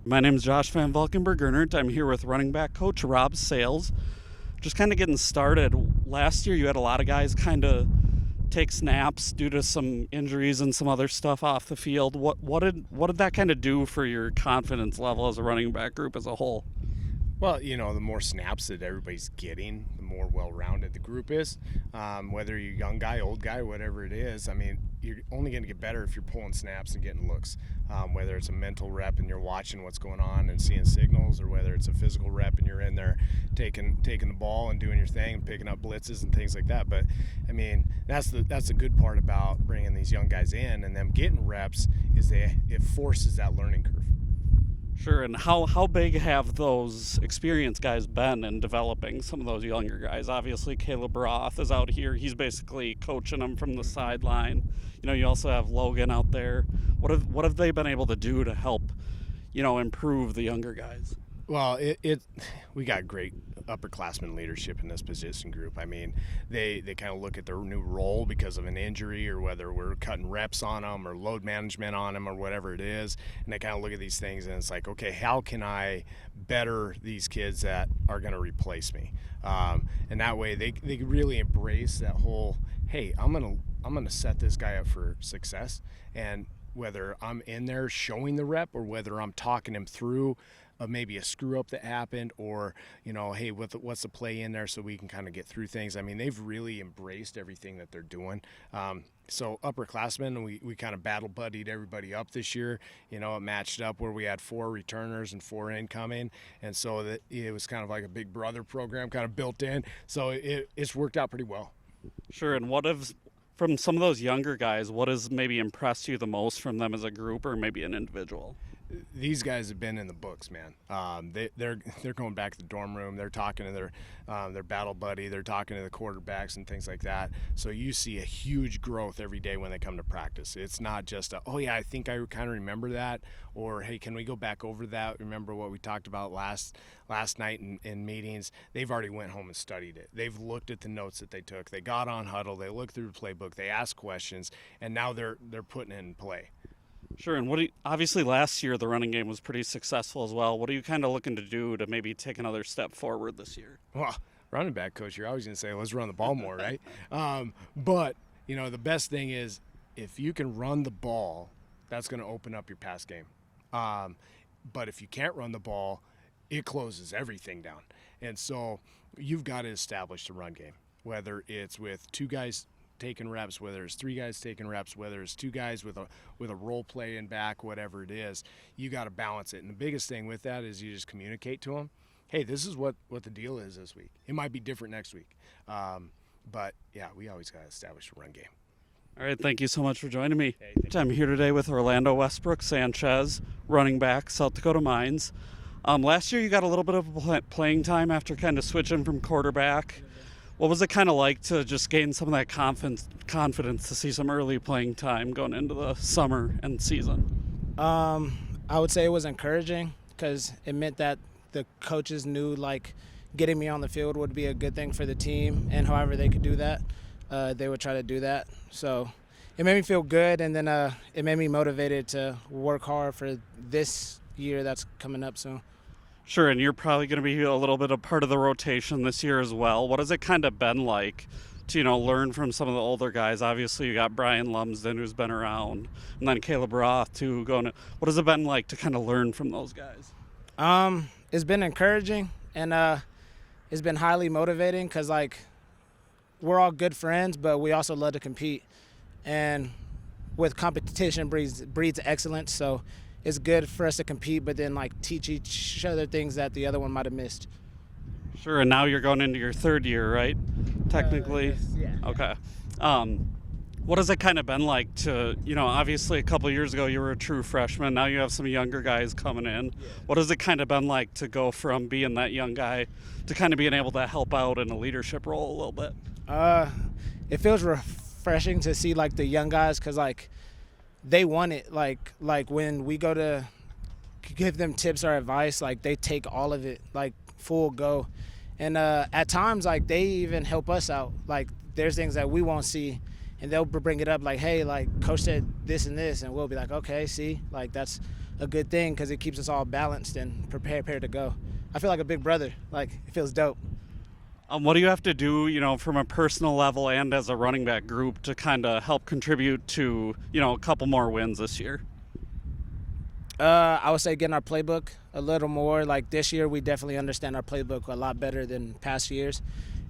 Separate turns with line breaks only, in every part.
My name is Josh van Valkenburg-Gernert. I'm here with running back coach Rob Sales. Just kind of getting started. Last year you had a lot of guys kind of take snaps due to some injuries and some other stuff off the field. What did that kind of do for your confidence level as a running back group as a whole?
Well, the more snaps that everybody's getting, the more well-rounded the group is. Whether you're a young guy, old guy, whatever it is, you're only going to get better if you're pulling snaps and getting looks. Whether it's a mental rep and you're watching what's going on and seeing signals, or whether it's a physical rep and you're in there taking the ball and doing your thing and picking up blitzes and things like that. But that's the good part about bringing these young guys in and them getting reps is it forces that learning curve.
Sure, and how big have those experienced guys been in developing some of those younger guys? Obviously, Caleb Roth is out here. He's basically coaching them from the sideline. You also have Logan out there. What have they been able to do to help, improve the younger guys?
Well, we got great upperclassmen leadership in this position group. They kind of look at their new role because of an injury, or whether we're cutting reps on them or load management on them or whatever it is, and they kind of look at these things and it's like, okay, how can I better these kids that are going to replace me? And that way they really embrace that whole, hey, I'm gonna set this guy up for success, and whether I'm in there showing the rep or whether I'm talking him through maybe a screw up that happened, or hey, what's the play in there so we can kind of get through things. They've really embraced everything that they're doing. So upperclassmen, we kind of battle buddied everybody up this year. It matched up where we had 4 returners and 4 incoming, and so it was kind of like a big brother program kind of built in. So it's worked out pretty well. Sure.
And from some of those younger guys, what has maybe impressed you the most from them as a group or maybe an individual?
These guys have been in the books, man. They're going back to the dorm room. They're talking to their battle buddy. They're talking to the quarterbacks and things like that. So you see a huge growth every day when they come to practice. It's not just oh yeah, I think I kind of remember that, or hey, can we go back over that? Remember what we talked about last night in meetings? They've already went home and studied it. They've looked at the notes that they took. They got on huddle. They looked through the playbook. They asked questions, and now they're putting it in play.
Sure, and obviously last year the running game was pretty successful as well. What are you kind of looking to do to maybe take another step forward this year?
Well, running back coach, you're always going to say, let's run the ball more, right? But, the best thing is if you can run the ball, that's going to open up your pass game. But if you can't run the ball, it closes everything down. And so you've got to establish the run game, whether it's with 2 guys taking reps, whether it's 3 guys taking reps, whether it's 2 guys with a role play in back, whatever it is, you got to balance it. And the biggest thing with that is you just communicate to them, hey, this is what the deal is this week. It might be different next week. But yeah, we always got to establish a run game.
All right, thank you so much for joining me.
Hey,
I'm here today with Orlando Westbrook Sanchez, running back, South Dakota Mines. Last year you got a little bit of playing time after kind of switching from quarterback. What was it kind of like to just gain some of that confidence to see some early playing time going into the summer and season?
I would say it was encouraging because it meant that the coaches knew getting me on the field would be a good thing for the team, and however they could do that, they would try to do that. So it made me feel good, and then it made me motivated to work hard for this year that's coming up soon.
Sure, and you're probably going to be a little bit a part of the rotation this year as well. What has it kind of been like to, learn from some of the older guys? Obviously, you got Brian Lumsden, who's been around, and then Caleb Roth, too, what has it been like to kind of learn from those guys?
It's been encouraging, and it's been highly motivating because, we're all good friends, but we also love to compete. And with competition breeds excellence, so it's good for us to compete, but then teach each other things that the other one might have missed.
Sure, and now you're going into your 3rd year, right? Technically?
Yes, yeah.
Okay. What has it kind of been like to, obviously a couple of years ago you were a true freshman. Now you have some younger guys coming in.
Yeah.
What has it kind of been like to go from being that young guy to kind of being able to help out in a leadership role a little bit?
It feels refreshing to see the young guys because they want it. Like when we go to give them tips or advice, they take all of it, full go. And at times, they even help us out. There's things that we won't see, and they'll bring it up hey, coach said this and this, and we'll be okay, see, that's a good thing because it keeps us all balanced and prepared to go. I feel like a big brother. Like, it feels dope.
What do you have to do, from a personal level and as a running back group to kind of help contribute to, a couple more wins this year?
I would say getting our playbook a little more. Like this year, we definitely understand our playbook a lot better than past years.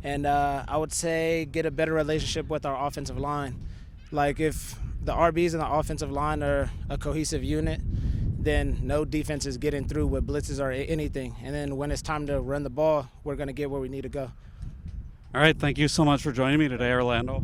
And I would say get a better relationship with our offensive line. Like if the RBs and the offensive line are a cohesive unit, then no defense is getting through with blitzes or anything. And then when it's time to run the ball, we're going to get where we need to go.
All right, thank you so much for joining me today, Orlando.